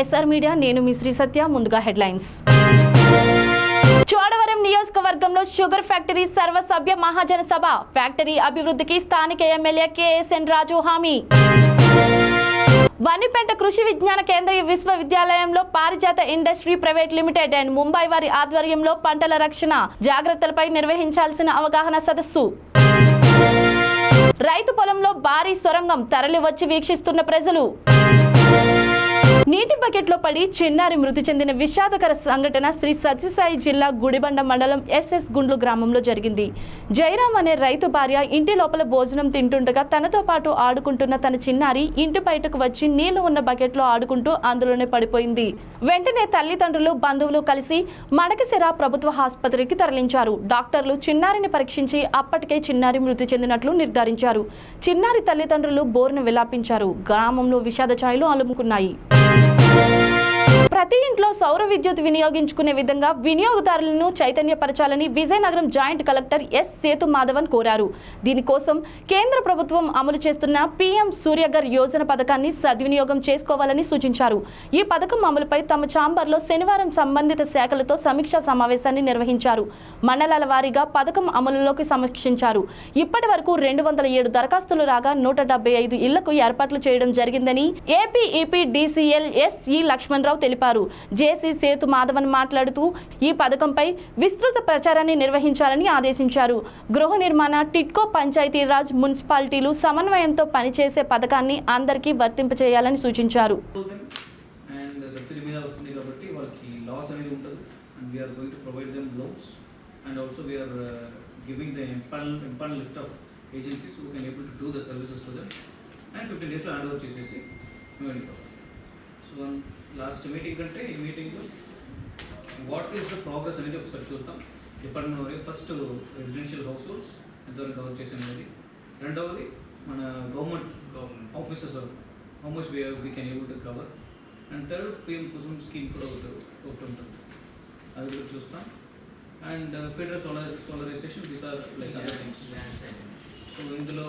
SR media నేను మీ శ్రీ సత్య ముందుగా headlines Chodavaram నియోజకవర్గంలో షుగర్ ఫ్యాక్టరీ సర్వసభ్య మహాజన సభ ఫ్యాక్టరీ అభివృద్ధికి స్థానిక ఎమ్మెల్యే KSN రాజు హామీ వనిపేట కృషి విజ్ఞాన కేంద్రీయ విశ్వవిద్యాలయంలో పారిజాత industry private limited and Mumbai వారి ఆధ్వర్యంలో పంటల రక్షణ జాగ్రత్తలపై నిర్వహించాల్సిన అవగాహన సదస్సు రైతు పొలంలో భారీ సొరంగం తరలి వచ్చి వీక్షిస్తున్న ప్రజలు నీటి బకెట్లో పడి చిన్నారి మృతి చెందిన విషాదకర సంఘటన శ్రీ సత్యసాయి జిల్లా గుడిబండ మండలం SS గుండ్లు గ్రామంలో జరిగింది. జయరాం అనే రైతు భార్య ఇంటి లోపల భోజనం తింటుండగా తనతో పాటు ఆడుకుంటున్న తన చిన్నారి ఇంటి బయటకు వచ్చి నీళ్లు ఉన్న బకెట్లో ఆడుకుంటూ అందులోనే పడిపోయింది. వెంటనే తల్లిదండ్రులు బంధువులు కలిసి మడకశిర ప్రభుత్వ ఆసుపత్రికి తరలించారు. డాక్టర్లు చిన్నారిని పరీక్షించి అప్పటికే చిన్నారి మృతి చెందినట్లు నిర్ధారించారు. చిన్నారి తల్లిదండ్రులు బోరును విలాపించారు. గ్రామంలో విషాద ఛాయలు అలుముకున్నాయి. ప్రతి ఇంట్లో సౌర విద్యుత్ వినియోగించుకునే విధంగా వినియోగదారులను చైతన్యపరచాలని Vizianagaram joint collector S Sethu Madhavan కోరారు. దీనికోసం కేంద్ర ప్రభుత్వం అమలు చేస్తున్న PM సూర్యఘర్ యోజన పథకాన్ని సద్వినియోగం చేసుకోవాలని సూచించారు. ఈ పథకం అమలుపై తమ ఛాంబర్లో శనివారం సంబంధిత శాఖలతో సమీక్షా సమావేశాన్ని నిర్వహించారు. మండలాల వారీగా పథకం అమలులోకి సమీక్షించారు. ఇప్పటి వరకు 207 దరఖాస్తులు రాగా 175 ఇళ్లకు ఏర్పాట్లు చేయడం జరిగిందని APEPDCL SE లక్ష్మణరావు తెలిపారు. JC సేతు మాధవన్ మాట్లాడుతూ ఈ పథకంపై విస్తృత ప్రచారాన్ని నిర్వహించాలని ఆదేశించారు. గృహ నిర్మాణ, టిట్కో, పంచాయతీరాజ్, మున్సిపాలిటీలు సమన్వయంతో పనిచేసే పథకాన్ని అందరికీ వర్తింపచేయాలని సూచించారు. లాస్ట్ మీటింగ్ కంటే ఈ meeting what is the progress అనేది ఒకసారి చూద్దాం. డిపార్ట్మెంట్ వరకు ఫస్ట్ రెసిడెన్షియల్ హౌస్ హోల్డ్స్ ఎంతవరకు కవర్ చేసినది, రెండవది మన గవర్నమెంట్ ఆఫీసెస్ వరకు how much we can able to cover, and third PM Kusum scheme కూడా ఒకటి ఉంటుంది, అది కూడా చూస్తాం. And federal solarization, these are like other things. So ఇందులో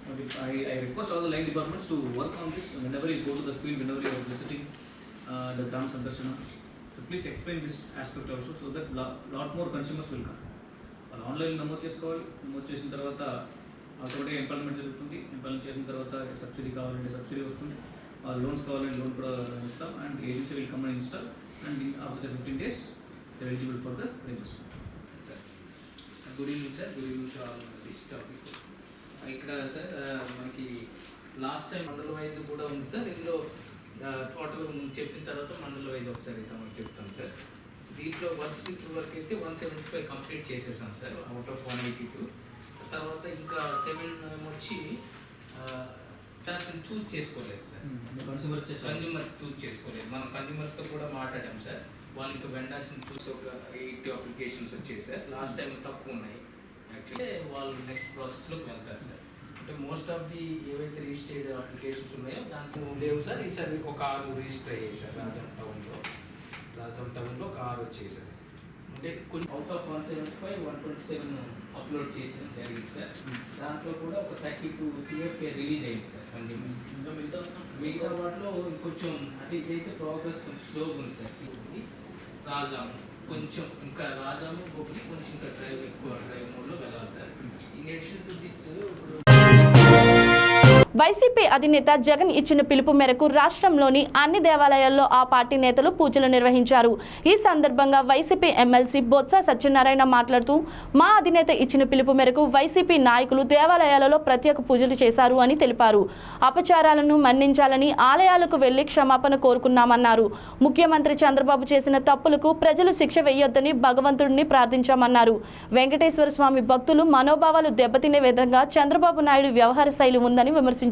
I request all the line departments to work on this whenever you go to the field, whenever you are visiting the Gram Sandarshana. So please explain this aspect also so that lot more consumers will come. వాళ్ళు online నమోదు చేసుకోవాలి. నమోదు చేసిన తర్వాత ఆటోమేటిక్గా employment జరుగుతుంది. Employment చేసిన తర్వాత సబ్సిడీ కావాలంటే సబ్సిడీ వస్తుంది, లోన్స్ కావాలంటే లోన్ కూడా ఇస్తాం. And agency will come and install and after 15 days they are eligible for the register. Sir, good evening sir, good evening to all district officers. ఇక్కడ sir మనకి last time మండల wise కూడా ఉంది sir. ఇందులో total చెప్పిన తర్వాత మండల wise ఒకసారి తమకు చెప్తాం సార్. దీంట్లో వర్క్స్ ఇప్పుడు వరకు అయితే 175 కంప్లీట్ చేసేసాం సార్ అవుట్ ఆఫ్ 182. తర్వాత ఇంకా 7 వచ్చి చూజ్ చేసుకోలేదు సార్. కన్జ్యూమర్స్ చూజ్ చేసుకోలేదు. మనం కన్జ్యూమర్స్తో కూడా మాట్లాడాం సార్. వాళ్ళు ఇంకా వెండర్స్ని చూసి ఒక 80 అప్లికేషన్స్ వచ్చాయి సార్. లాస్ట్ టైం తక్కువ ఉన్నాయి. యాక్చువల్లీ వాళ్ళు నెక్స్ట్ ప్రాసెస్లోకి వెళ్తారు సార్. అంటే మోస్ట్ ఆఫ్ ది ఏవైతే రిజిస్టర్డ్ అప్లికేషన్స్ ఉన్నాయో దాంట్లో లేవు సార్. ఈసారి ఒక 6 రిజిస్టర్ అయ్యాయి సార్. రాజం టౌన్లో ఒక 6 వచ్చాయి సార్. అంటే కొన్ని అవుట్ ఆఫ్ 175 127 అప్లోడ్ చేసిన జరిగింది సార్. దాంట్లో కూడా ఒక 32 CFA రిలీజ్ అయింది సార్. కన్జ్యూమర్స్ మిగతా వాటిలో కొంచెం అంటే ఇదైతే ప్రోగ్రెస్ కొంచెం స్లోగా ఉంది సార్. రాజాము కొంచెం ఇంకా రాజాము ఒకటి కొంచెం ఇంకా ఎక్కువ డ్రైవ్ మోడ్లో వెళ్ళాలి sir. In addition to this ఇప్పుడు వైసీపీ అధినేత జగన్ ఇచ్చిన పిలుపు మేరకు రాష్ట్రంలోని అన్ని దేవాలయాల్లో ఆ పార్టీ నేతలు పూజలు నిర్వహించారు. ఈ సందర్భంగా వైసీపీ ఎమ్మెల్సీ బొత్స సత్యనారాయణ మాట్లాడుతూ మా అధినేత ఇచ్చిన పిలుపు మేరకు వైసీపీ నాయకులు దేవాలయాలలో ప్రత్యేక పూజలు చేశారు అని తెలిపారు. అపచారాలను మన్నించాలని ఆలయాలకు వెళ్లి క్షమాపణ కోరుకున్నామన్నారు. ముఖ్యమంత్రి చంద్రబాబు చేసిన తప్పులకు ప్రజలు శిక్ష వేయొద్దని భగవంతుడిని ప్రార్థించామన్నారు. వెంకటేశ్వర స్వామి భక్తులు మనోభావాలు దెబ్బతినే విధంగా చంద్రబాబు నాయుడు వ్యవహార శైలి ఉందని విమర్శించారు.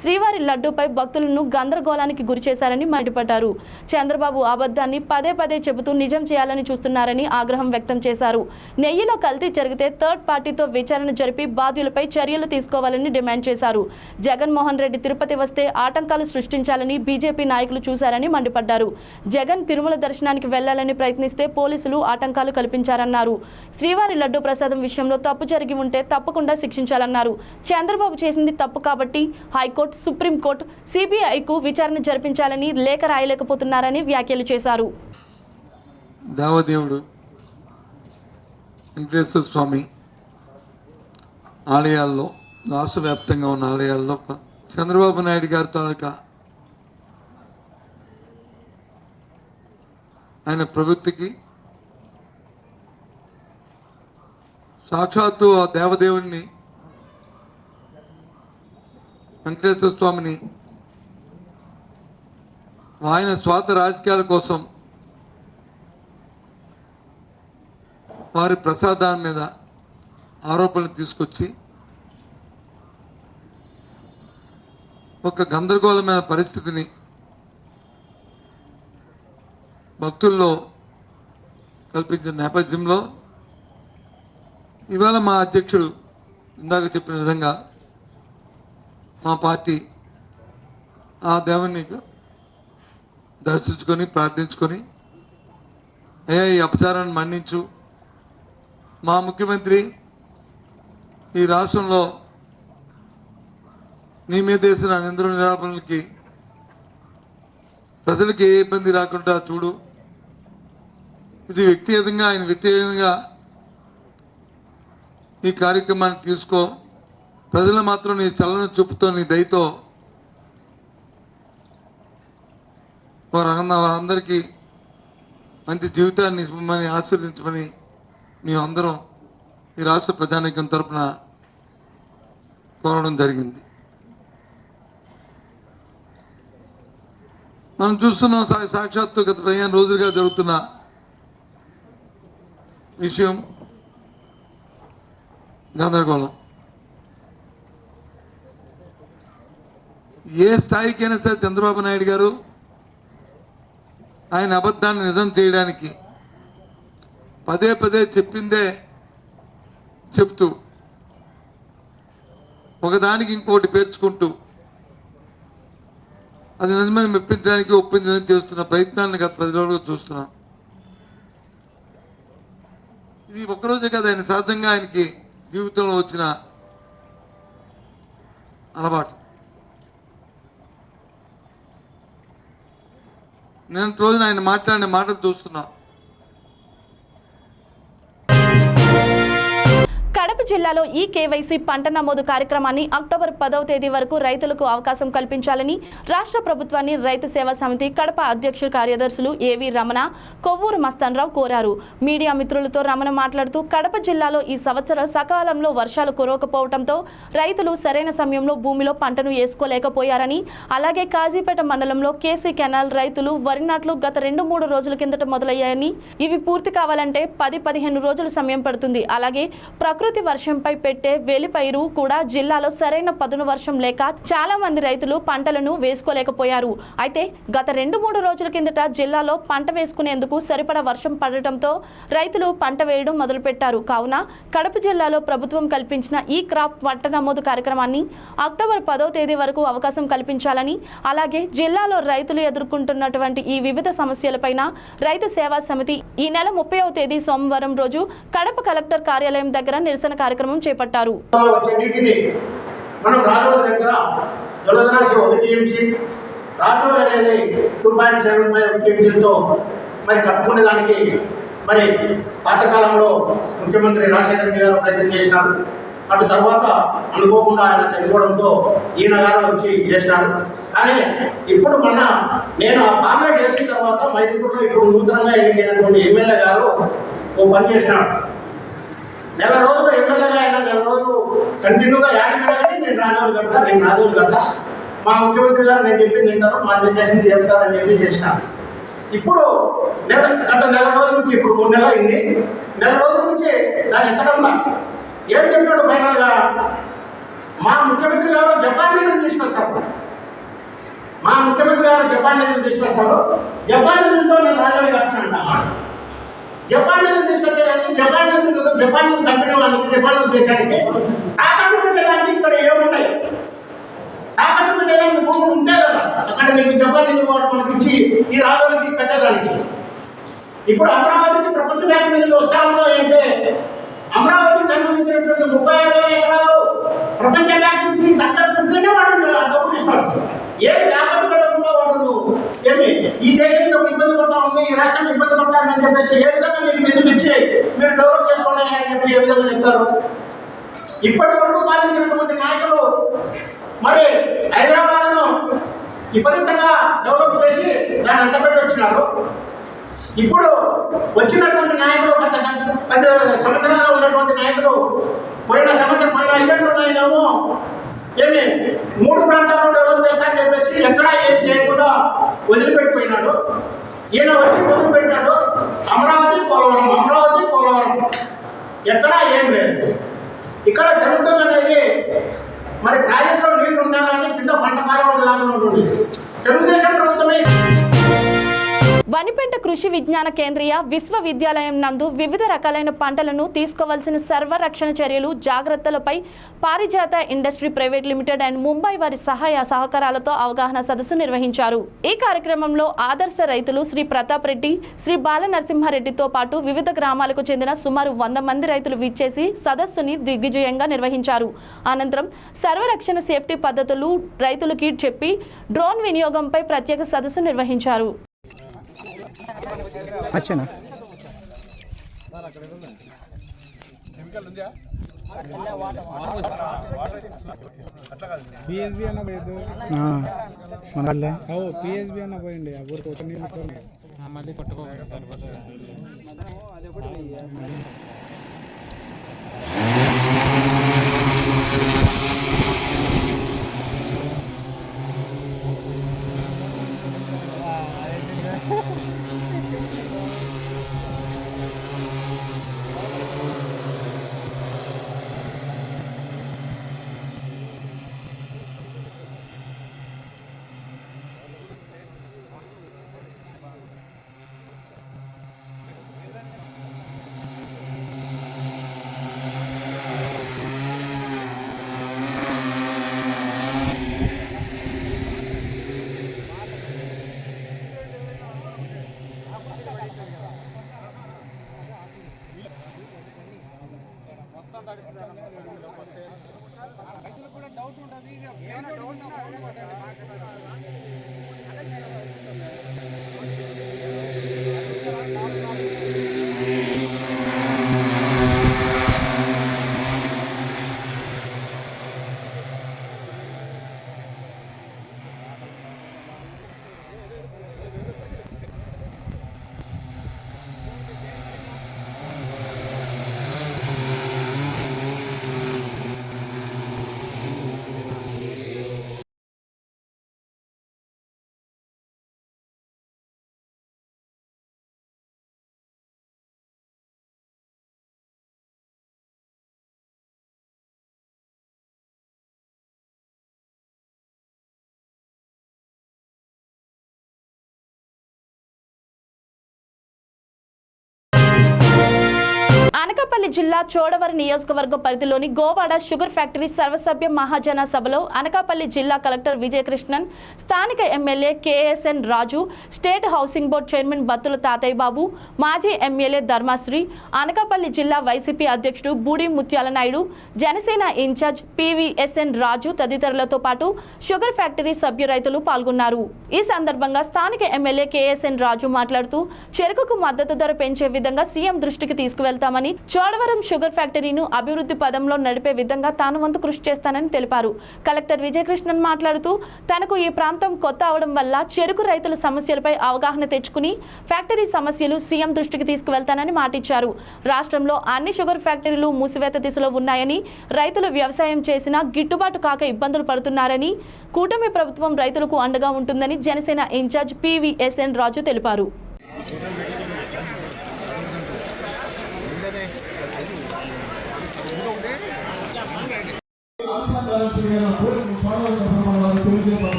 శ్రీవారి లడ్డూపై భక్తులను గందరగోళానికి గురిచేశారని మండిపడ్డారు. చంద్రబాబు అబద్ధాన్ని పదే పదే చెబుతూ నిజం చేయాలని చూస్తున్నారని ఆగ్రహం వ్యక్తం చేశారు. నెయ్యిలో కల్తీ జరిగితే థర్డ్ పార్టీతో విచారణ జరిపి బాధ్యులపై చర్యలు తీసుకోవాలని డిమాండ్ చేశారు. జగన్మోహన్ రెడ్డి తిరుపతి వస్తే ఆటంకాలు సృష్టించాలని బీజేపీ నాయకులు చూశారని మండిపడ్డారు. జగన్ తిరుమల దర్శనానికి వెళ్లాలని ప్రయత్నిస్తే పోలీసులు ఆటంకాలు కల్పించారన్నారు. శ్రీవారి లడ్డూ ప్రసాదం విషయంలో తప్పు జరిగి ఉంటే తప్పకుండా శిక్షించాలన్నారు. చంద్రబాబు చేసింది తప్పు కాబట్టి పార్టీ హైకోర్టు సుప్రీంకోర్టు సిబిఐకు విచారణ జరిపించాలని లేఖ రాయలేకపోతున్నారని వ్యాఖ్యలు చేశారు. దేవదేవుడు వెంకటేశ్వర స్వామి ఆలయాల్లో రాష్ట్ర వ్యాప్తంగా ఉన్న ఆలయాల్లో చంద్రబాబు నాయుడు గారి తాలూకా ఆయన ప్రవృత్తికి సాక్షాత్తు ఆ దేవదేవుడిని వెంకటేశ్వర స్వామిని ఆయన స్వార్థ రాజకీయాల కోసం వారి ప్రసాదాల మీద ఆరోపణలు తీసుకొచ్చి ఒక గందరగోళమైన పరిస్థితిని భక్తుల్లో కల్పించిన నేపథ్యంలో ఇవాళ మా అధ్యక్షుడు ఇందాక చెప్పిన విధంగా మా పార్టీ ఆ దేవుని దర్శించుకొని ప్రార్థించుకొని అయ్యా ఈ అపచారాన్ని మన్నించు, మా ముఖ్యమంత్రి ఈ రాష్ట్రంలో నీ మీద వేసిన నిందల నిరాపణలకి ప్రజలకి ఏ ఇబ్బంది రాకుండా చూడు, ఇది ఆయన వ్యక్తిగతంగా ఈ కార్యక్రమాన్ని తీసుకో, ప్రజలు మాత్రం నీ చలన చూపుతో నీ దయతో వారందరికీ మంచి జీవితాన్ని ఇవ్వమని ఆశీర్వదించమని మేమందరం ఈ రాష్ట్ర ప్రజానీకం తరఫున కోరడం జరిగింది. మనం చూస్తున్నాం సాక్షాత్తు గత 15 రోజులుగా జరుగుతున్న విషయం గందరగోళం. ఏ స్థాయికైనా సరే చంద్రబాబు నాయుడు గారు ఆయన అబద్ధాన్ని నిజం చేయడానికి పదే పదే చెప్పిందే చెప్తూ ఒకదానికి ఇంకోటి పేర్చుకుంటూ అది నిజమని మెప్పించడానికి ఒప్పించడానికి చేస్తున్న ప్రయత్నాన్ని గత 10 రోజులుగా చూస్తున్నాం. ఇది ఒక్కరోజే కదా, ఆయన సహజంగా ఆయనకి జీవితంలో వచ్చిన అలవాటు. నేను రోజున ఆయన మాట్లాడిన మాటలు చూస్తున్నా. కడప జిల్లాలో ఈ కేవైసీ పంట నమోదు కార్యక్రమాన్ని అక్టోబర్ 10వ తేదీ వరకు రైతులకు అవకాశం కల్పించాలని రాష్ట్ర ప్రభుత్వాన్ని రైతు సేవా సమితి కడప అధ్యక్ష కార్యదర్శులు ఏవి రమణ, కొవ్వూరు మస్తాన్రావు కోరారు. మీడియా మిత్రులతో రమణ మాట్లాడుతూ కడప జిల్లాలో ఈ సంవత్సరం సకాలంలో వర్షాలు కురవకపోవడంతో రైతులు సరైన సమయంలో భూమిలో పంటను వేసుకోలేకపోయారని, అలాగే కాజీపేట మండలంలో కేసీ కెనాల్ రైతులు వరి నాట్లు గత 2-3 రోజుల కిందట మొదలయ్యాయని, ఇవి పూర్తి కావాలంటే 10-15 రోజుల సమయం పడుతుంది. అలాగే ప్రకృతి వర్షంపై పెట్టే వేలిపైరు కూడా జిల్లాలో సరైన పదును వర్షం లేక చాలా మంది రైతులు పంటలను వేసుకోలేకపోయారు. అయితే గత 2-3 రోజుల కిందట జిల్లాలో పంట వేసుకునేందుకు సరిపడా వర్షం పడటంతో రైతులు పంట వేయడం మొదలుపెట్టారు. కావున కడప జిల్లాలో ప్రభుత్వం కల్పించిన ఈ క్రాప్ పంట నమోదు కార్యక్రమాన్ని అక్టోబర్ 10వ తేదీ వరకు అవకాశం కల్పించాలని, అలాగే జిల్లాలో రైతులు ఎదుర్కొంటున్నటువంటి ఈ వివిధ సమస్యలపైన రైతు సేవా సమితి ఈ నెల 30వ తేదీ సోమవారం రోజు కడప కలెక్టర్ కార్యాలయం దగ్గర నిరసన కార్యక్రమం చేపట్టారు. మనం రాజోల దగ్గర జలధరాశి 1 టీఎంసీ, రాజోలు అనేది 2.75 టీఎంసీలతో మరి కట్టుకునే దానికి మరి పాతకాలంలో ముఖ్యమంత్రి రాజశేఖర రెడ్డి గారు ప్రయత్నం చేసినారు. అటు తర్వాత అనుకోకుండా ఆయన చనిపోవడంతో ఈయన గారు వచ్చి చేసినారు. కానీ ఇప్పుడు నేను ఆ కామెంట్ చేసిన తర్వాత మైదుకూరులో ఇప్పుడు నూతనంగా ఎన్నికైనటువంటి ఎమ్మెల్యే గారు ఓ పని చేసినాడు. నెల రోజులు ఎమ్మెల్యేగా అయినా నెల రోజులు కంటిన్యూగా యాడికి నేను రాజోలు కడతా మా ముఖ్యమంత్రి గారు నేను చెప్పింది తింటారు, మా చేసింది చెప్తారని చెప్పి చేసినాను. ఇప్పుడు గత నెల రోజుల నుంచి ఇప్పుడు 3 నెలలు అయింది. నెల రోజుల నుంచి దాన్ని ఎత్తడంలా ఏం చెప్పాడు ఫైనల్గా, మా ముఖ్యమంత్రి గారు జపాన్ నిధులు తీసుకొస్తారు, మా ముఖ్యమంత్రి గారు జపాన్ నిధులు తీసుకొస్తారు, జపాన్ నిధులతో నేను రాజోలు కట్టినంటాను. జపాన్ నిధులు తీసుకొచ్చేదానికి జపాన్ కంపెనీ వాళ్ళకి జపాన్ దేశానికి తాకట్టు పెట్టేదానికి ఇక్కడ ఏముంటాయి, తాకట్టు పెట్టేదానికి భూములు ఉంటాయి కదా, అక్కడ నీకు జపాన్ నిధులు మనకి ఇచ్చి ఈ రాజులకి కట్టేదానికి. ఇప్పుడు అమరావతికి ప్రపంచ బ్యాంక్ నిధులు వస్తా ఉందో అంటే అమరావతికి సంబంధించినటువంటి 35,000 ఎకరాలు ప్రపంచ బ్యాంకుకి తగ్గట్టుగానే వాడు డబ్బులు ఇస్తాడు. ఏమి తాకట్టు పెట్టకుండా వాడు ఏమి ఈ దేశం ఇబ్బంది పడతా ఉంది, ఈ రాష్ట్రం ఇబ్బంది పడతానని చెప్పేసి ఏ విధంగా మీరు నిధులు ఇచ్చి మీరు డెవలప్ చేసుకోండి అని చెప్పి ఏ విధంగా చెప్తారు? ఇప్పటి వరకు పాలించినటువంటి నాయకులు మరి హైదరాబాద్ను విపరీతంగా డెవలప్ చేసి దాన్ని అంటపెట్టి వచ్చినారు. ఇప్పుడు వచ్చినటువంటి నాయకులు పెద్ద సంవత్సరాలుగా ఉన్నటువంటి నాయకులు పోయిన 5 ఏమో ఏమి 3 ప్రాంతాల్లో డెవలప్ చేస్తారని చెప్పేసి ఎక్కడా ఏం చేయకుండా వదిలిపెట్టిపోయినాడు. ఈయన వచ్చి వదిలిపెట్టాడు అమరావతి పోలవరం ఎక్కడా ఏం లేదు. ఇక్కడ జరుగుతుంది అనేది మరి ప్రాజెక్టులో నీళ్లు ఉండాలని కింద పంట కాలం లాగా ఉంటుంది. తెలుగుదేశం ప్రభుత్వమే వనిపెంట కృషి విజ్ఞాన కేంద్రీయ విశ్వవిద్యాలయం నందు వివిధ రకాలైన పంటలను తీసుకోవాల్సిన సర్వరక్షణ చర్యలు జాగ్రత్తలపై పారిజాత industry private limited and Mumbai వారి సహాయ సహకారాలతో అవగాహన సదస్సు నిర్వహించారు. ఈ కార్యక్రమంలో ఆదర్శ రైతులు శ్రీ ప్రతాప్ రెడ్డి, శ్రీ బాల నరసింహారెడ్డితో పాటు వివిధ గ్రామాలకు చెందిన సుమారు 100 మంది రైతులు విచ్చేసి సదస్సుని దిగ్విజయంగా నిర్వహించారు. అనంతరం సర్వరక్షణ సేఫ్టీ పద్ధతులు రైతులకి చెప్పి డ్రోన్ వినియోగంపై ప్రత్యేక సదస్సు నిర్వహించారు. अच्छा ना PSB అన్న పోయదు మనలే ఓ PSB అన్న పోయింది ఆ ఊరికి ఒక నీళ్ళు కొను మళ్ళీ కొట్టుకోవాలి అనకాపల్లి జిల్లా చోడవరం నియోజకవర్గ పరిధిలోని గోవాడ షుగర్ ఫ్యాక్టరీ సర్వసభ్య మహాజన సభలో అనకాపల్లి జిల్లా కలెక్టర్ విజయకృష్ణన్, స్థానిక MLA KSN Raju, state housing board chairman Battula Tatayya Babu, మాజీ ఎమ్మెల్యే ధర్మాశ్రీ, అనకాపల్లి జిల్లా వైసీపీ అధ్యక్షుడు బూడి ముత్యాల నాయుడు, జనసేన ఇన్ఛార్జ్ పివిఎస్ఎన్ రాజు తదితరులతో పాటు షుగర్ ఫ్యాక్టరీ సభ్యు రైతులు పాల్గొన్నారు. ఈ సందర్భంగా స్థానిక ఎమ్మెల్యే కేఎస్ఎన్ రాజు మాట్లాడుతూ చెరుకుకు మద్దతు ధర పెంచే విధంగా సీఎం దృష్టికి తీసుకువెళ్తామని, చోడవరం షుగర్ ఫ్యాక్టరీను అభివృద్ధి పదంలో నడిపే విధంగా తాను వంతు కృషి చేస్తానని తెలిపారు. కలెక్టర్ విజయకృష్ణన్ మాట్లాడుతూ తనకు ఈ ప్రాంతం కొత్త అవడం వల్ల చెరుకు రైతుల సమస్యలపై అవగాహన తెచ్చుకుని ఫ్యాక్టరీ సమస్యలు సీఎం దృష్టికి తీసుకువెళ్తానని మాటిచ్చారు. రాష్ట్రంలో అన్ని షుగర్ ఫ్యాక్టరీలు మూసివేత దిశలో ఉన్నాయని, రైతులు వ్యవసాయం చేసినా గిట్టుబాటు కాక ఇబ్బందులు పడుతున్నారని, కూటమి ప్రభుత్వం రైతులకు అండగా ఉంటుందని జనసేన ఇన్ఛార్జ్ పివిఎస్ఎన్ రాజు తెలిపారు.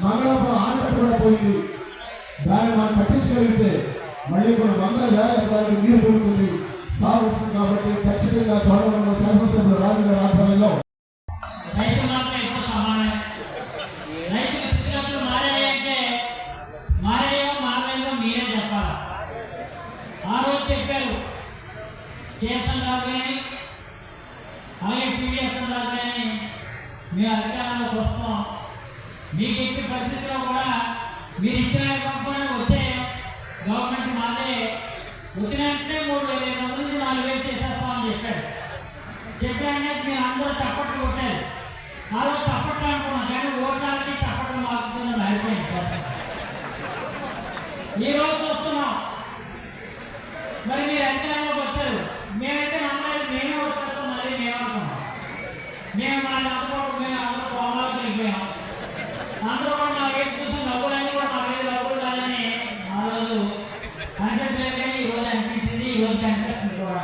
మంగళపురం ఆనకట్ట కూడా పోయింది. దాన్ని మనం పట్టించగలిగితే మళ్ళీ కొన్ని 100,000 ఎకరాలకు నీరు దొరుకుతుంది, సాగు వస్తుంది. కాబట్టి ఖచ్చితంగా చోడవరంలో శాసనసభ్యులు రాజుగారి ఆధ్వర్యంలో కానీ అలాగే పివిఎస్ రాజు కానీ మేము అధికారంలోకి వస్తాం. మీకు ఎట్టి పరిస్థితిలో కూడా మీరు ఇంటి పంపని వచ్చే గవర్నమెంట్ మాదే వచ్చిన వెంటనే 3,500 నుంచి 4,000 చేసేస్తామని చెప్పాడు. చెప్పాక మీరు అందరూ తప్పట్లు కొట్టారు. ఆ రోజు తప్పట్లు అనుకున్నాం, కానీ ఓటానికి తప్పట్లు మాకుతుందని అయిపోయింది. ఈ రోజు చూస్తున్నాం, మరి మీరు అధికారంలోకి వచ్చారు. మేమైతే నమ్మలేదు, మేమే వచ్చేస్తాం. మళ్ళీ మేమనుకున్నాం, మేము మా నమ్మకం మేము అందరూ కోమలోకి వెళ్ళిపోయాం. అందరూ కూడా మాకేం చూసి నవ్వులన్నీ కూడా మాకేది నవ్వులు కాదని ఆ రోజు అనిపించలేదు, కానీ ఈ రోజు అనిపించింది, ఈ రోజు అనిపిస్తుంది కూడా.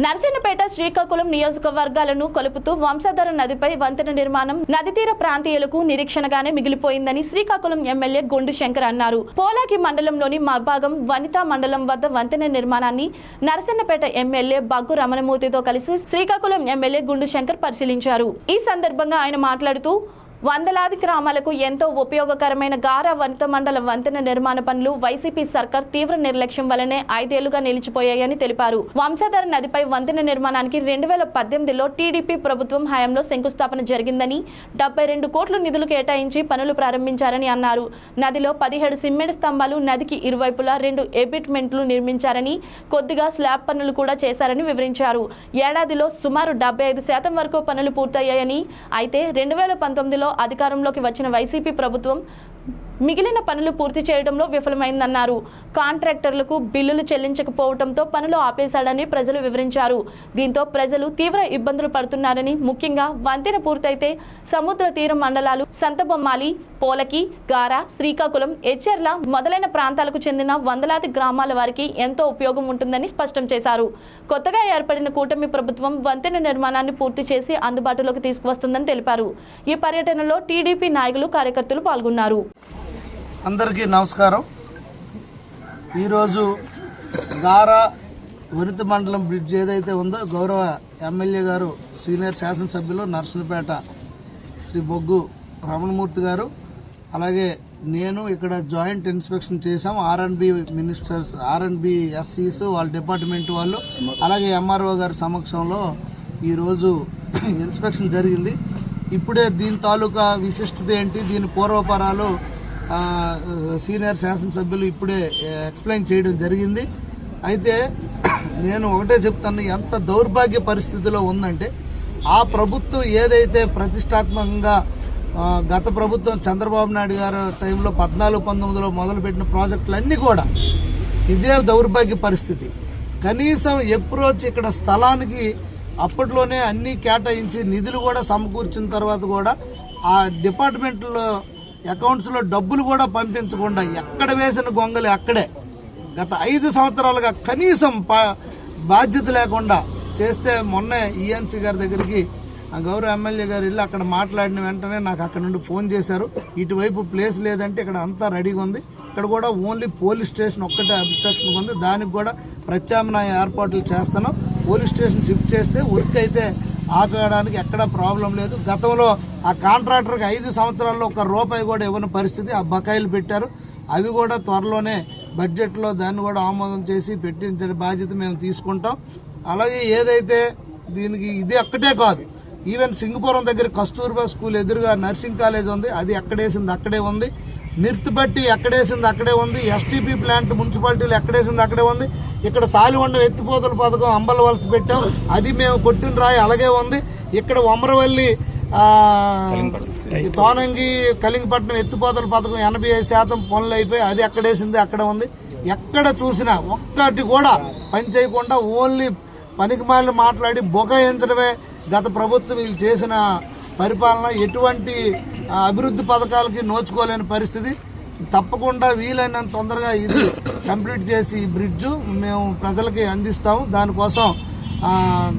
నర్సన్నపేట శ్రీకాకుళం నియోజకవర్గాలను కలుపుతూ వంశధార నదిపై వంతెన నిర్మాణం నది తీర ప్రాంతీయులకు నిరీక్షణగానే మిగిలిపోయిందని శ్రీకాకుళం ఎమ్మెల్యే గొండు శంకర్ అన్నారు. పోలాకి మండలంలోని మభాగం వనితా మండలం వద్ద వంతెన నిర్మాణాన్ని నర్సన్నపేట ఎమ్మెల్యే బగ్గు రమణమూర్తితో కలిసి శ్రీకాకుళం ఎమ్మెల్యే గుండు శంకర్ పరిశీలించారు. ఈ సందర్భంగా ఆయన మాట్లాడుతూ వందలాది గ్రామాలకు ఎంతో ఉపయోగకరమైన గారా వనిత మండల వంతెన నిర్మాణ పనులు వైసీపీ సర్కార్ తీవ్ర నిర్లక్ష్యం వల్లనే 5 ఏళ్లుగా నిలిచిపోయాయని తెలిపారు. వంశధార నదిపై వంతెన నిర్మాణానికి 2018లో టీడీపీ ప్రభుత్వం హయాంలో శంకుస్థాపన జరిగిందని 72 కోట్ల నిధులు కేటాయించి పనులు ప్రారంభించారని అన్నారు. నదిలో 17 సిమెంట్ స్తంభాలు, నదికి ఇరువైపులా 2 ఎబిట్మెంట్లు నిర్మించారని, కొద్దిగా స్లాబ్ పనులు కూడా చేశారని వివరించారు. ఏడాదిలో సుమారు 75% వరకు పనులు పూర్తయ్యాయని, అయితే 2019లో అధికారంలోకి వచ్చిన వైసీపీ ప్రభుత్వం మిగిలిన పనులు పూర్తి చేయడంలో విఫలమైందన్నారు. కాంట్రాక్టర్లకు బిల్లులు చెల్లించకపోవడంతో పనులు ఆపేశాడని ప్రజలు వివరించారు. దీంతో ప్రజలు తీవ్ర ఇబ్బందులు పడుతున్నారని, ముఖ్యంగా వంతెన పూర్తయితే సముద్ర తీర మండలాలు సంతబొమ్మాలి, పోలకి, గారా, శ్రీకాకుళం, ఎచ్చెర్ల మొదలైన ప్రాంతాలకు చెందిన వందలాది గ్రామాల వారికి ఎంతో ఉపయోగం ఉంటుందని స్పష్టం చేశారు. కొత్తగా ఏర్పడిన కూటమి ప్రభుత్వం వంతెన నిర్మాణాన్ని పూర్తి చేసి అందుబాటులోకి తీసుకువస్తుందని తెలిపారు. ఈ పర్యటనలో టీడీపీ నాయకులు, కార్యకర్తలు పాల్గొన్నారు. అందరికీ నమస్కారం. ఈరోజు గారా వనిత మండలం బ్రిడ్జ్ ఏదైతే ఉందో గౌరవ ఎమ్మెల్యే గారు, సీనియర్ శాసనసభ్యులు నర్సన్నపేట శ్రీ బొగ్గు రమణమూర్తి గారు, అలాగే నేను ఇక్కడ జాయింట్ ఇన్స్పెక్షన్ చేశాం. ఆర్ఎన్బి మినిస్టర్స్, ఆర్ఎన్బి ఎస్సీస్ వాళ్ళ డిపార్ట్మెంట్ వాళ్ళు, అలాగే ఎంఆర్ఓ గారి సమక్షంలో ఈరోజు ఇన్స్పెక్షన్ జరిగింది. ఇప్పుడే దీని తాలూకా విశిష్టత ఏంటి, దీని పూర్వపరాలు సీనియర్ శాసనసభ్యులు ఇప్పుడే ఎక్స్ప్లెయిన్ చేయడం జరిగింది. అయితే నేను ఒకటే చెప్తాను, ఎంత దౌర్భాగ్య పరిస్థితిలో ఉందంటే, ఆ ప్రభుత్వం ఏదైతే ప్రతిష్టాత్మకంగా గత ప్రభుత్వం చంద్రబాబు నాయుడు గారు టైంలో 14-19లో మొదలుపెట్టిన ప్రాజెక్టులన్నీ కూడా ఇదే దౌర్భాగ్య పరిస్థితి. కనీసం అప్రోచ్ ఇక్కడ స్థలానికి అప్పట్లోనే అన్నీ కేటాయించి నిధులు కూడా సమకూర్చిన తర్వాత కూడా ఆ డిపార్ట్మెంట్లో అకౌంట్స్లో డబ్బులు కూడా పంపించకుండా ఎక్కడ వేసిన గొంగలి అక్కడే గత 5 సంవత్సరాలుగా కనీసం బాధ్యత లేకుండా చేస్తే, మొన్నే ఈఎన్సీ గారి దగ్గరికి గౌరవ ఎమ్మెల్యే గారు వెళ్ళి అక్కడ మాట్లాడిన వెంటనే నాకు అక్కడ నుండి ఫోన్ చేశారు. ఇటువైపు ప్లేస్ లేదంటే ఇక్కడ అంతా రెడీగా ఉంది, ఇక్కడ కూడా ఓన్లీ పోలీస్ స్టేషన్ ఒక్కటే అబ్స్ట్రక్షన్ ఉంది, దానికి కూడా ప్రత్యామ్నాయ ఏర్పాట్లు చేస్తున్నాం. పోలీస్ స్టేషన్ షిఫ్ట్ చేస్తే వర్క్ అయితే ఆపేయడానికి ఎక్కడా ప్రాబ్లం లేదు. గతంలో ఆ కాంట్రాక్టర్కి 5 సంవత్సరాల్లో ₹1 కూడా ఇవ్వని పరిస్థితి, ఆ బకాయిలు పెట్టారు. అవి కూడా త్వరలోనే బడ్జెట్లో దాన్ని కూడా ఆమోదం చేసి పెట్టించే బాధ్యత మేము తీసుకుంటాం. అలాగే ఏదైతే దీనికి ఇది ఒక్కటే కాదు, ఈవెన్ సింగపురం దగ్గర కస్తూర్బా స్కూల్ ఎదురుగా నర్సింగ్ కాలేజ్ ఉంది, అది ఎక్కడేసింది అక్కడే ఉంది. మిర్తిపట్టి ఎక్కడేసింది అక్కడే ఉంది. ఎస్టీపీ ప్లాంట్ మున్సిపాలిటీలు ఎక్కడేసింది అక్కడే ఉంది. ఇక్కడ సాలివండం ఎత్తిపోతల పథకం అంబలవలస పెట్టాం, అది మేము కొట్టిన రాయి అలాగే ఉంది. ఇక్కడ ఒమరవల్లి, తోనంగి, కలింగపట్నం ఎత్తిపోతల పథకం 85% పనులు అయిపోయి అది ఎక్కడేసింది అక్కడ ఉంది. ఎక్కడ చూసినా ఒక్కటి కూడా పని చేయకుండా ఓన్లీ పనికిమాలిన మాట్లాడి బొకాయించడమే గత ప్రభుత్వం వీళ్ళు చేసిన పరిపాలన. ఎటువంటి అభివృద్ధి పథకాలకి నోచుకోలేని పరిస్థితి. తప్పకుండా వీలైనంత తొందరగా ఇది కంప్లీట్ చేసి ఈ బ్రిడ్జు మేము ప్రజలకి అందిస్తాము. దానికోసం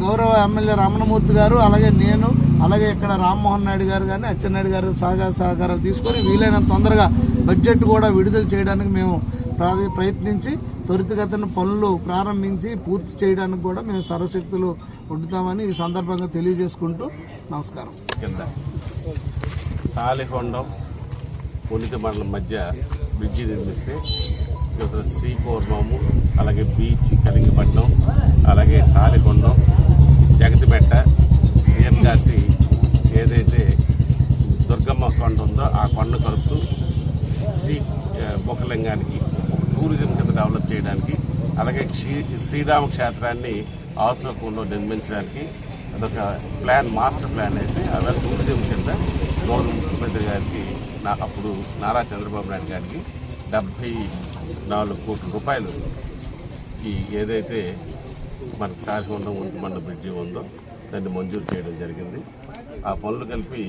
గౌరవ ఎమ్మెల్యే రమణమూర్తి గారు, అలాగే నేను, అలాగే ఇక్కడ రామ్మోహన్ నాయుడు గారు కానీ అచ్చెన్నాయుడు గారు సహకారాలు తీసుకొని వీలైనంత తొందరగా బడ్జెట్ కూడా విడుదల చేయడానికి మేము ప్రయత్నించి త్వరితగతిన పనులు ప్రారంభించి పూర్తి చేయడానికి కూడా మేము సర్వశక్తులు ఉంటుతామని ఈ సందర్భంగా తెలియజేసుకుంటూ నమస్కారం. సాలిహొండం వనిత మండలం మధ్య బ్రిడ్జి నిర్మిస్తే శ్రీకూర్మము, అలాగే బీచ్ కలింగపట్నం, అలాగే సాలికొండం, జగతిమెట్ట, తీర్గాసి, ఏదైతే దుర్గమ్మ కొండ ఉందో ఆ కొండ కలుపుతూ శ్రీ బొక్కలింగానికి టూరిజం కింద డెవలప్ చేయడానికి, అలాగే శ్రీరామ క్షేత్రాన్ని ఆశోకంలో నిర్మించడానికి అదొక ప్లాన్, మాస్టర్ ప్లాన్ వేసి అలా టూరిజం కింద గౌరవ ముఖ్యమంత్రి గారికి అప్పుడు నారా చంద్రబాబు నాయుడు గారికి 74 కోట్ల రూపాయలు ఈ ఏదైతే మనకు సారికొండం ఒంటిమండ బ్రిడ్జి ఉందో దాన్ని మంజూరు చేయడం జరిగింది. ఆ పనులు కలిపి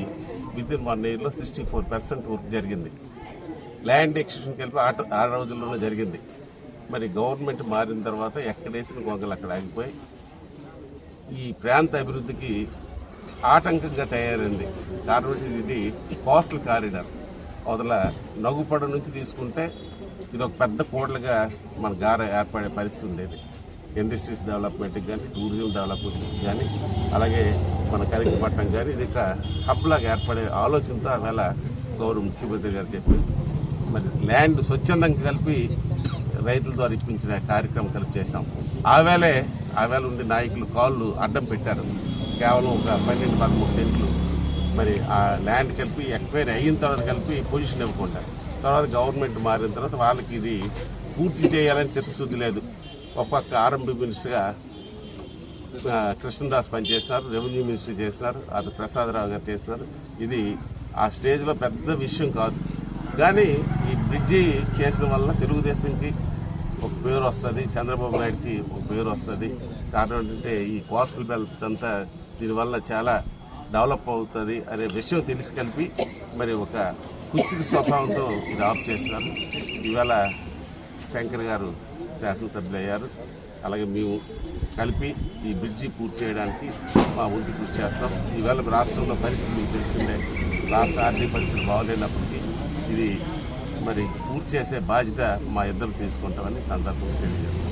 వితిన్ 1 ఇయర్లో 64% వర్క్ జరిగింది. ల్యాండ్ ఎక్విజిషన్ కలిపి 6 రోజుల్లోనే జరిగింది. మరి గవర్నమెంట్ మారిన తర్వాత ఎక్కడేసిన గొంగలు అక్కడ ఆగిపోయి ఈ ప్రాంత అభివృద్ధికి ఆటంకంగా తయారైంది. కాబట్టి ఇది కోస్టల్ కారిడార్ అవతల నగుపడ నుంచి తీసుకుంటే ఇది ఒక పెద్ద కోడలుగా మన గార ఏర్పడే పరిస్థితి ఉండేది. ఇండస్ట్రీస్ డెవలప్మెంట్కి కానీ, టూరిజం డెవలప్మెంట్కి కానీ, అలాగే మన కలింగపట్నం కానీ ఇది ఒక హబ్లాగా ఏర్పడే ఆలోచనతో ఆవేళ గౌరవ ముఖ్యమంత్రి గారు చెప్పింది. మరి ల్యాండ్ స్వచ్ఛందంగా కలిపి రైతుల ద్వారా ఇప్పించిన కార్యక్రమం కలిపి చేశాం. ఆవేళ ఉండే నాయకులు కాళ్ళు అడ్డం పెట్టారు. కేవలం ఒక 12-13 సెంట్లు మరి ఆ ల్యాండ్ కలిపి ఎక్వైరీ అయిన తర్వాత కలిపి పొజిషన్ ఇవ్వకుండా, తర్వాత గవర్నమెంట్ మారిన తర్వాత వాళ్ళకి ఇది పూర్తి చేయాలని చిత్తశుద్ధి లేదు. ఒక్కొక్క ఆర్ఎండ్బి మినిస్టర్గా కృష్ణదాస్ పనిచేస్తున్నారు, రెవెన్యూ మినిస్టర్ చేస్తున్నారు, అది ప్రసాదరావు గారు చేస్తున్నారు. ఇది ఆ స్టేజ్లో పెద్ద విషయం కాదు. కానీ ఈ బ్రిడ్జి చేసిన వల్ల తెలుగుదేశంకి ఒక పేరు వస్తుంది, చంద్రబాబు నాయుడుకి ఒక పేరు వస్తుంది. కారణం ఏంటంటే ఈ కోస్టల్ బెల్ట్ అంతా దీనివల్ల చాలా డెవలప్ అవుతుంది అనే విషయం తెలిసి కలిపి మరి ఒక కుచిత స్వభావంతో ఇది ఆఫ్ చేస్తున్నారు. ఇవాళ శంకర్ గారు శాసనసభ్యులు అయ్యారు. అలాగే మేము కలిపి ఈ బ్రిడ్జి పూర్తి చేయడానికి మా వంతు కృషి చేస్తాం. ఈవేళ రాష్ట్రంలో పరిస్థితి మీకు తెలిసిందే, రాష్ట్ర ఆర్థిక పరిస్థితులు బాగోలేనప్పటికీ ఇది మరి పూర్తి చేసే బాధ్యత మా ఇద్దరు తీసుకుంటామని సందర్భంగా తెలియజేస్తాం.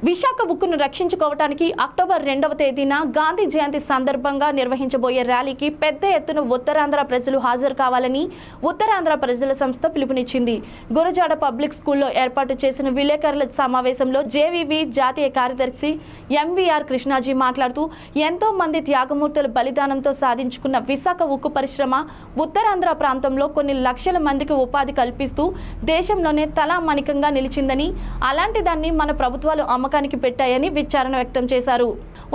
విశాఖ ఉక్కును రక్షించుకోవడానికి అక్టోబర్ 2వ తేదీన గాంధీ జయంతి సందర్భంగా నిర్వహించబోయే ర్యాలీకి పెద్ద ఎత్తున ఉత్తరాంధ్ర ప్రజలు హాజరు కావాలని ఉత్తరాంధ్ర ప్రజల సంస్థ పిలుపునిచ్చింది. గురజాడ పబ్లిక్ స్కూల్లో ఏర్పాటు చేసిన విలేకరుల సమావేశంలో జేవీవీ జాతీయ కార్యదర్శి ఎంవీఆర్ కృష్ణాజీ మాట్లాడుతూ ఎంతో మంది త్యాగమూర్తుల బలిదానంతో సాధించుకున్న విశాఖ ఉక్కు పరిశ్రమ ఉత్తరాంధ్ర ప్రాంతంలో కొన్ని లక్షల మందికి ఉపాధి కల్పిస్తూ దేశంలోనే తలామణికంగా నిలిచిందని, అలాంటి దాన్ని మన ప్రభుత్వాలు అమ్మకానికి పెట్టాయని విచారణ వ్యక్తం చేశారు.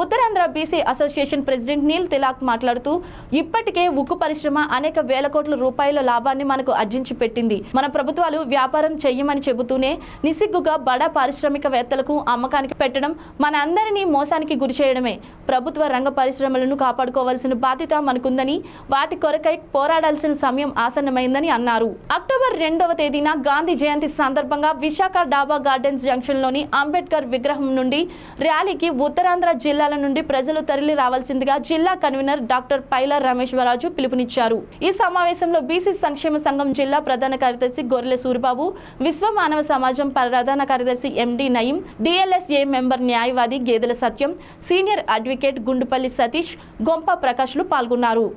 Uttarandhra BC association president Neel Tilak మాట్లాడుతూ ఇప్పటికే ఉక్కు పరిశ్రమ అనేక వేల కోట్ల రూపాయల లాభాన్ని మనకు ఆర్జించి పెట్టింది. మన ప్రభుత్వాలు వ్యాపారం చెయ్యమని చెబుతూనే నిస్సిగ్గుగా బడా పారిశ్రామికవేత్తలకు అమ్మకానికి పెట్టడం మన అందరినీ మోసానికి గురి చేయడమే. ప్రభుత్వ రంగ పరిశ్రమలను కాపాడుకోవాల్సిన బాధ్యత మనకుందని, వాటి కొరకై పోరాడాల్సిన సమయం ఆసన్నమైందని అన్నారు. అక్టోబర్ 2వ తేదీన గాంధీ జయంతి సందర్భంగా విశాఖ డాబా గార్డెన్స్ జంక్షన్లోని అంబేద్కర్ విగ్రహం నుండి ర్యాలీకి ఉత్తరాంధ్ర జిల్లాల నుండి ప్రజలు తరలి రావాల్సిందిగా జిల్లా కన్వీనర్ డాక్టర్ పైల రమేశ్వరరాజు పిలుపునిచ్చారు. ఈ సమావేశంలో బీసీ సంక్షేమ సంఘం జిల్లా ప్రధాన కార్యదర్శి గొర్రెల సూరిబాబు, విశ్వ మానవ సమాజం ప్రధాన కార్యదర్శి ఎండి నయీం, డిఎల్ఎస్ఏ మెంబర్ న్యాయవాది గేదెల సత్యం, సీనియర్ అడ్వకేట్ గుండుపల్లి సతీష్, గొంప ప్రకాష్లు పాల్గొన్నారు.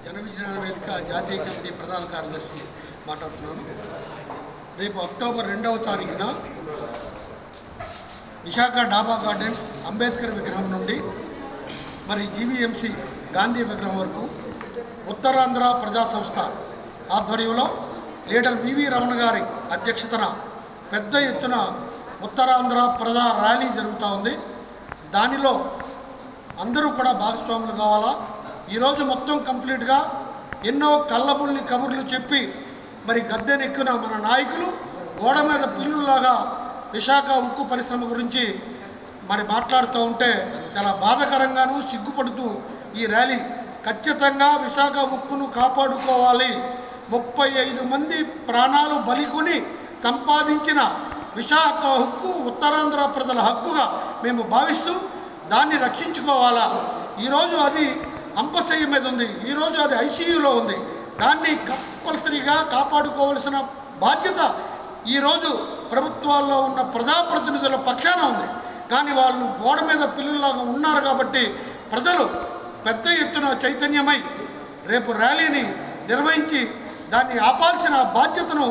జనవిజ్ఞాన వేదిక జాతీయ కమిటీ ప్రధాన కార్యదర్శి మాట్లాడుతున్నాను. రేపు అక్టోబర్ 2వ తారీఖున విశాఖ డాబా గార్డెన్స్ అంబేద్కర్ విగ్రహం నుండి మరి జీవీఎంసీ గాంధీ విగ్రహం వరకు ఉత్తరాంధ్ర ప్రజా సంస్థ ఆధ్వర్యంలో లీడర్ వివి రమణ గారి అధ్యక్షతన పెద్ద ఎత్తున ఉత్తరాంధ్ర ప్రజా ర్యాలీ జరుగుతూ ఉంది. దానిలో అందరూ కూడా భాగస్వాములు కావాలా. ఈరోజు మొత్తం కంప్లీట్గా ఎన్నో కళ్ళబుల్లి కబుర్లు చెప్పి మరి గద్దెనెక్కిన మన నాయకులు గోడ మీద పిల్లుల్లాగా విశాఖ ఉక్కు పరిశ్రమ గురించి మరి మాట్లాడుతూ ఉంటే చాలా బాధాకరంగాను సిగ్గుపడుతూ ఈ ర్యాలీ ఖచ్చితంగా విశాఖ ఉక్కును కాపాడుకోవాలి. 35 మంది ప్రాణాలు బలికొని సంపాదించిన విశాఖ హక్కు ఉత్తరాంధ్ర ప్రజల హక్కుగా మేము భావిస్తూ దాన్ని రక్షించుకోవాలా. ఈరోజు అది అంపశయ్య మీద ఉంది, ఈరోజు అది ఐసీయూలో ఉంది. దాన్ని కంపల్సరీగా కాపాడుకోవాల్సిన బాధ్యత ఈరోజు ప్రభుత్వాల్లో ఉన్న ప్రజాప్రతినిధుల పక్షాన ఉంది. కానీ వాళ్ళు గోడ మీద పిల్లల్లాగా ఉన్నారు కాబట్టి ప్రజలు పెద్ద ఎత్తున చైతన్యమై రేపు ర్యాలీని నిర్వహించి దాన్ని ఆపాల్సిన బాధ్యతను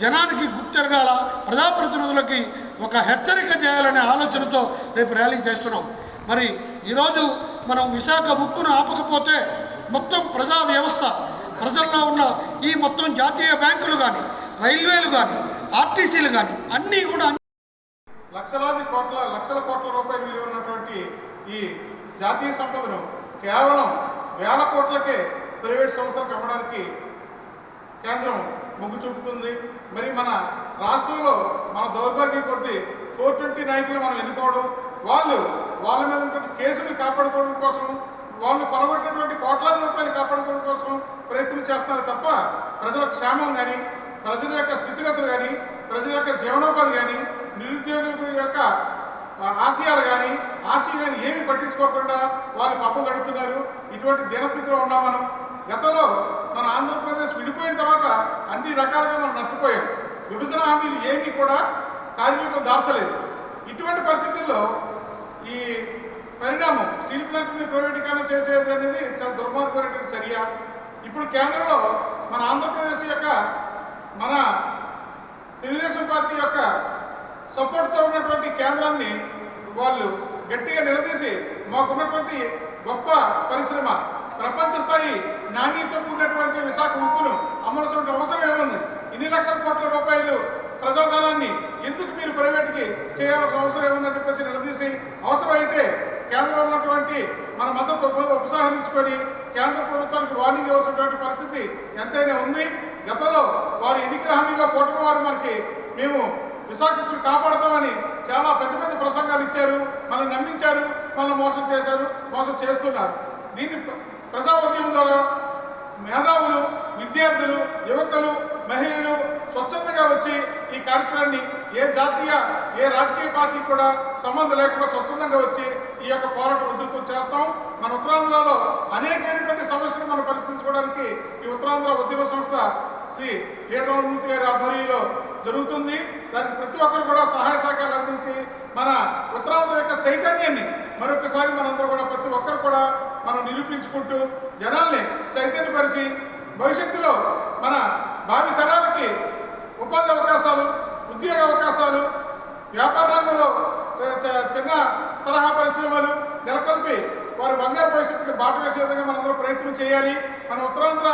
జనానికి గుర్తెరగాల, ప్రజాప్రతినిధులకి ఒక హెచ్చరిక చేయాలనే ఆలోచనతో రేపు ర్యాలీ చేస్తున్నాం. మరి ఈరోజు మనం విశాఖ ఉక్కును ఆపకపోతే మొత్తం ప్రజా వ్యవస్థ, ప్రజల్లో ఉన్న ఈ మొత్తం జాతీయ బ్యాంకులు కానీ, రైల్వేలు కానీ, ఆర్టీసీలు కానీ అన్నీ కూడా లక్షల కోట్ల రూపాయలు విలువ ఉన్నటువంటి ఈ జాతీయ సంపదను కేవలం వేల కోట్లకే ప్రైవేట్ సంస్థలకు అమ్మడానికి కేంద్రం మొగ్గు చూపుతుంది. మరి మన రాష్ట్రంలో మన దౌర్భాగ్యం కొద్దీ 420 నాయకులు మనం ఎన్నుకోవడం, వాళ్ళ మీద ఉన్నటువంటి కేసులు కాపాడుకోవడం కోసం, వాళ్ళు పడగొట్టినటువంటి కోట్లాది రూపాయలు కాపాడుకోవడం కోసం ప్రయత్నం చేస్తున్నారు తప్ప ప్రజల క్షేమం కానీ, ప్రజల యొక్క స్థితిగతులు కానీ, ప్రజల యొక్క జీవనోపాధి కానీ, నిరుద్యోగుల యొక్క ఆశయాలు కానీ ఏమీ పట్టించుకోకుండా వాళ్ళు పప్పు గడుపుతున్నారు. ఇటువంటి దీనస్థితిలో ఉన్నాం మనం. గతంలో మన ఆంధ్రప్రదేశ్ విడిపోయిన తర్వాత అన్ని రకాలుగా మనం నష్టపోయాం. విభజన హామీలు ఏమీ కూడా కార్యరూపం దాల్చలేదు. ఇటువంటి పరిస్థితుల్లో ఈ పరిణామం స్టీల్ ప్లాంట్ని ప్రైవేటీకరణ చేసేది అనేది చాలా దుర్మార్గమైనటువంటి చర్య. ఇప్పుడు కేంద్రంలో మన ఆంధ్రప్రదేశ్ యొక్క, మన తెలుగుదేశం పార్టీ యొక్క సపోర్ట్తో ఉన్నటువంటి కేంద్రాన్ని వాళ్ళు గట్టిగా నిలదీసి మాకున్నటువంటి గొప్ప పరిశ్రమ, ప్రపంచ స్థాయి నాణ్యతతో కూడినటువంటి విశాఖ ఉక్కును అమలుచుకునే అవసరం ఏముంది? ఇన్ని లక్షల కోట్ల రూపాయలు ప్రజాధనాన్ని ఎందుకు మీరు ప్రైవేట్కి చేయాల్సిన అవసరం ఏముందని చెప్పేసి నిలదీసి, అవసరమైతే కేంద్రంలో ఉన్నటువంటి మన మద్దతు ఉపసంహరించుకొని కేంద్ర ప్రభుత్వానికి వార్నింగ్ ఇవ్వాల్సినటువంటి పరిస్థితి ఎంతైనా ఉంది. గతంలో వారు ఎన్నికల హామీలో కూటమి వారు మేము విశాఖను కాపాడుతామని చాలా పెద్ద పెద్ద ప్రసంగాలు ఇచ్చారు, మనల్ని నమ్మించారు, మనల్ని మోసం చేస్తున్నారు. దీన్ని ప్రజా ఉద్యమం ద్వారా మేధావులు, విద్యార్థులు, యువకులు, మహిళలు స్వచ్ఛందంగా వచ్చి ఈ కార్యక్రమాన్ని ఏ రాజకీయ పార్టీ కూడా సంబంధం లేకుండా స్వచ్ఛందంగా వచ్చి ఈ యొక్క పోరాటం ఉధృతం చేస్తాం. మన ఉత్తరాంధ్రలో అనేకమైనటువంటి సమస్యలు మనం పరిష్కరించుకోవడానికి ఈ ఉత్తరాంధ్ర ఉద్యమ సంస్థ శ్రీ ఏటరామూర్తి గారి ఆధ్వర్యంలో జరుగుతుంది. దానికి ప్రతి ఒక్కరు కూడా సహాయ సహకారాలు అందించి మన ఉత్తరాంధ్ర యొక్క చైతన్యాన్ని మరొకసారి మనందరూ కూడా ప్రతి ఒక్కరు కూడా మనం నిరూపించుకుంటూ జనాల్ని చైతన్యపరిచి భవిష్యత్తులో మన భావి తరాలకి ఉపాధి అవకాశాలు, ఉద్యోగ అవకాశాలు, వ్యాపార రంగంలో చిన్న తరహా పరిశ్రమలు నెలకొల్పి వారి బంగారు భవిష్యత్తుకి బాట వేసే విధంగా మనందరూ ప్రయత్నం చేయాలి. మన ఉత్తరాంధ్ర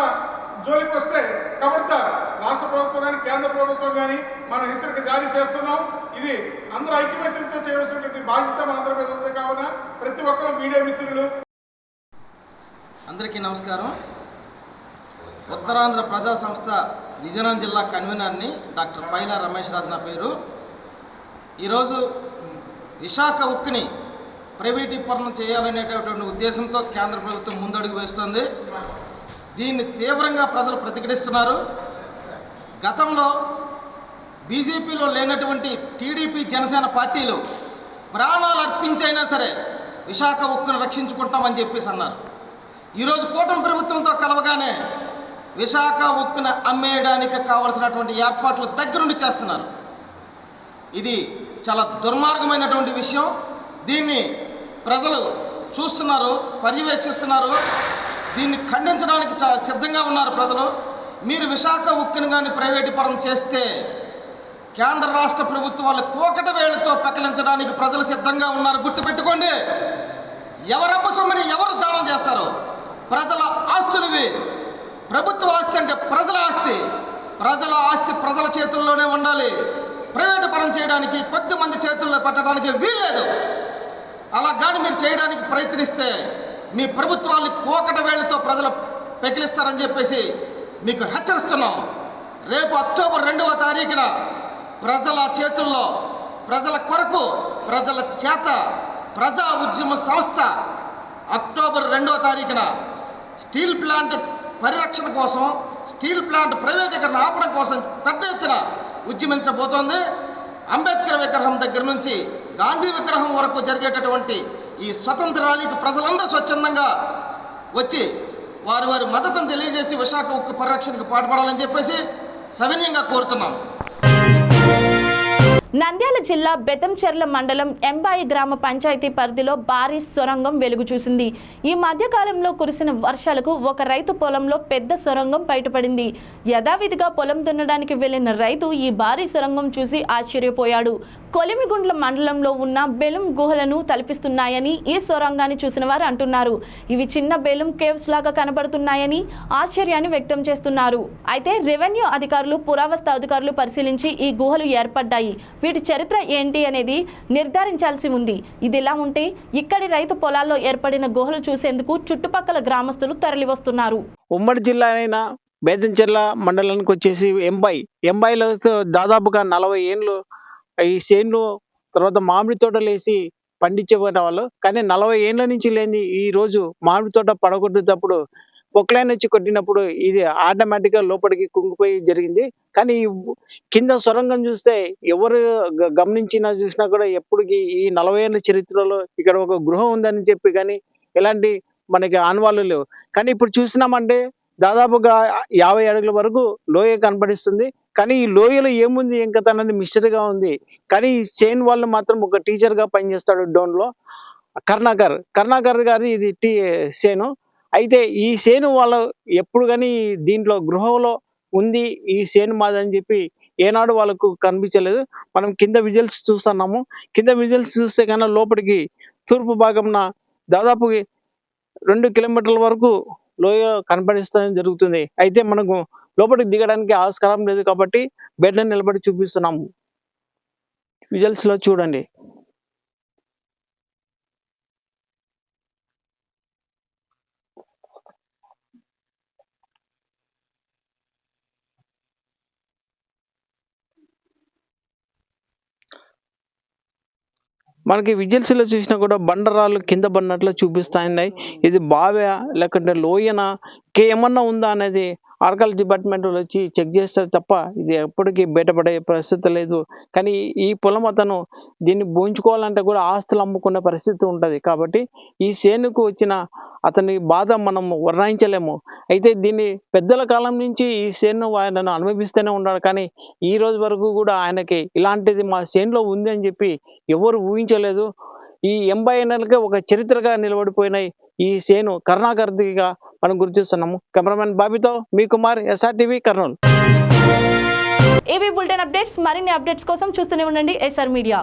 జోలికి వస్తే కబడ్దార్ రాష్ట్ర ప్రభుత్వం కానీ, కేంద్ర ప్రభుత్వం కానీ మనం హెచ్చరిక జారీ చేస్తున్నాం. ఇది అందరూ ఐక్యమత్యంతో చేయవలసినటువంటి బాధ్యత మనందరి మీద ఉంది. కావున ప్రతి ఒక్కరు మీడియా మిత్రులు అందరికీ నమస్కారం. ఉత్తరాంధ్ర ప్రజా సంస్థ విజయనగరం జిల్లా కన్వీనర్ని డాక్టర్ పైలా రమేష్ రాజు నా పేరు. ఈరోజు విశాఖ ఉక్కుని ప్రైవేటీకరణ చేయాలనేటటువంటి ఉద్దేశంతో కేంద్ర ప్రభుత్వం ముందడుగు వేస్తుంది. దీన్ని తీవ్రంగా ప్రజలు ప్రతిఘటిస్తున్నారు. గతంలో బీజేపీలో లేనటువంటి టీడీపీ, జనసేన పార్టీలు ప్రాణాలు అర్పించైనా సరే విశాఖ ఉక్కును రక్షించుకుంటామని చెప్పేసి అన్నారు. ఈరోజు కూటమి ప్రభుత్వంతో కలవగానే విశాఖ ఉక్కును అమ్మేయడానికి కావలసినటువంటి ఏర్పాట్లు దగ్గరుండి చేస్తున్నారు. ఇది చాలా దుర్మార్గమైనటువంటి విషయం. దీన్ని ప్రజలు చూస్తున్నారు, పర్యవేక్షిస్తున్నారు. దీన్ని ఖండించడానికి సిద్ధంగా ఉన్నారు ప్రజలు. మీరు విశాఖ ఉక్కును కానీ ప్రైవేటీకరణ చేస్తే కేంద్ర రాష్ట్ర ప్రభుత్వాలు కోకట వేళ్లతో పెకలించడానికి ప్రజలు సిద్ధంగా ఉన్నారు. గుర్తుపెట్టుకోండి. ఎవరబ్బ సొమ్ముని ఎవరు దానం చేస్తారు? ప్రజల ఆస్తులువి. ప్రభుత్వ ఆస్తి అంటే ప్రజల ఆస్తి. ప్రజల ఆస్తి ప్రజల చేతుల్లోనే ఉండాలి. ప్రైవేటు పరం చేయడానికి కొద్దిమంది చేతుల్లో పెట్టడానికి వీల్లేదు. అలా కానీ మీరు చేయడానికి ప్రయత్నిస్తే మీ ప్రభుత్వాన్ని కోకట వేళ్లతో ప్రజలు పెకిలిస్తారని చెప్పేసి మీకు హెచ్చరిస్తున్నాం. రేపు అక్టోబర్ 2వ తారీఖున ప్రజల చేతుల్లో, ప్రజల కొరకు, ప్రజల చేత ప్రజా ఉద్యమ సంస్థ అక్టోబర్ 2వ తారీఖున స్టీల్ ప్లాంట్ పరిరక్షణ కోసం, స్టీల్ ప్లాంట్ ప్రైవేటీకరణ ఆపడం కోసం పెద్ద ఎత్తున ఉద్యమించబోతోంది. అంబేద్కర్ విగ్రహం దగ్గర నుంచి గాంధీ విగ్రహం వరకు జరిగేటటువంటి ఈ స్వతంత్ర ర్యాలీకి ప్రజలందరూ స్వచ్ఛందంగా వచ్చి వారి వారి మద్దతును తెలియజేసి విశాఖ ఉక్కు పరిరక్షణకు పాటుపడాలని చెప్పేసి సవినయంగా కోరుతున్నాం. నంద్యాల జిల్లా బెతంచెర్ల మండలం ఎంబాయి గ్రామ పంచాయతీ పరిధిలో భారీ సొరంగం వెలుగు చూసింది. ఈ మధ్యకాలంలో కురిసిన వర్షాలకు ఒక రైతు పొలంలో పెద్ద సొరంగం బయటపడింది. యథావిధిగా పొలం దున్నడానికి వెళ్లిన రైతు ఈ భారీ సొరంగం చూసి ఆశ్చర్యపోయాడు. కొలిమిగుండ్ల మండలంలో ఉన్న బెలూమ్ గుహలను తలపిస్తున్నాయని ఈ సొరంగాన్ని చూసిన వారు అంటున్నారు. ఇవి చిన్న బెలూమ్ కేవ్స్ లాగా కనబడుతున్నాయని ఆశ్చర్యాన్ని వ్యక్తం చేస్తున్నారు. అయితే రెవెన్యూ అధికారులు, పురావస్తు అధికారులు పరిశీలించి ఈ గుహలు ఏర్పడ్డాయి. వీటి చరిత్ర ఏంటి అనేది నిర్ధారించాల్సి ఉంది. ఇదిలా ఉంటే ఇక్కడి రైతు పొలాల్లో ఏర్పడిన గుహలు చూసేందుకు చుట్టుపక్కల గ్రామస్తులు తరలివస్తున్నారు. ఉమ్మడి జిల్లా అయిన బేతంచెర్ల మండలానికి వచ్చేసి ఎంబాయిలో దాదాపుగా 40 ఏళ్ళు ఈ చేన్లు తర్వాత మామిడి తోటలు వేసి పండించేవారు వాళ్ళు. కానీ 40 ఏళ్ళ నుంచి లేని ఈ రోజు మామిడి తోట పడగొట్టేటప్పుడు పొక్లైన్ వచ్చి కొట్టినప్పుడు ఇది ఆటోమేటిక్గా లోపలికి కుంగిపోయి జరిగింది. కానీ కింద సొరంగం చూస్తే ఎవరు గమనించినా చూసినా కూడా ఎప్పటికీ ఈ 40 ఏళ్ళ చరిత్రలో ఇక్కడ ఒక గృహం ఉందని చెప్పి కానీ ఎలాంటి మనకి ఆనవాళ్ళు లేవు. కానీ ఇప్పుడు చూసినామంటే దాదాపుగా 50 అడుగుల వరకు లోయ కనపడిస్తుంది. కానీ ఈ లోయలో ఏముంది ఏం కథ అనేది మిస్టరీగా ఉంది. కానీ ఈ చేన్ వాళ్ళు మాత్రం ఒక టీచర్గా పనిచేస్తాడు డోన్లో, కరుణాకర్ గారి ఇది చేను. అయితే ఈ చేను వాళ్ళు ఎప్పుడు కానీ దీంట్లో గృహంలో ఉంది ఈ చేను మాదని చెప్పి ఏనాడు వాళ్ళకు కనిపించలేదు. మనం కింద విజువల్స్ చూస్తున్నాము. కింద విజువల్స్ చూస్తే కన్నా లోపలికి తూర్పు భాగంన దాదాపు 2 కిలోమీటర్ల వరకు లోయ కనపడిస్తూ జరుగుతుంది. అయితే మనకు లోపలికి దిగడానికి ఆస్కారం లేదు కాబట్టి బెడ్లో నిలబడి చూపిస్తున్నాము. విజువల్స్ లో చూడండి. మనకి విజువల్స్ లో చూసినా కూడా బండరాళ్ళు కింద పడినట్లు చూపిస్తాయి. ఇది బావే లేకుంటే లోయనా ఏమన్నా ఉందా అనేది ఆర్కాలజీ డిపార్ట్మెంట్ వచ్చి చెక్ చేస్తారు తప్ప ఇది ఎప్పటికీ బయటపడే పరిస్థితి లేదు. కానీ ఈ పొలం అతను దీన్ని భూంచుకోవాలంటే కూడా ఆస్తులు అమ్ముకునే పరిస్థితి ఉంటుంది. కాబట్టి ఈ చేనుకు వచ్చిన అతని బాధ మనం వర్ణించలేము. అయితే దీన్ని పెద్దల కాలం నుంచి ఈ చేను ఆయనను అనుభవిస్తూనే ఉన్నాడు. కానీ ఈ రోజు వరకు కూడా ఆయనకి ఇలాంటిది మా చేనులో ఉంది అని చెప్పి ఎవరు ఊహించలేదు. ఈ 80 ఏళ్ళకే ఒక చరిత్రగా నిలబడిపోయినాయి ఈ చేను కరుణాకర్దిగా మనం గుర్తిస్తున్నాము. కెమెరామెన్ బాబీతో మీ Kumar, SRTV Kurnool. AB bulletin updates. మరిన్ని అప్డేట్స్ కోసం చూస్తూనే ఉండండి SR మీడియా.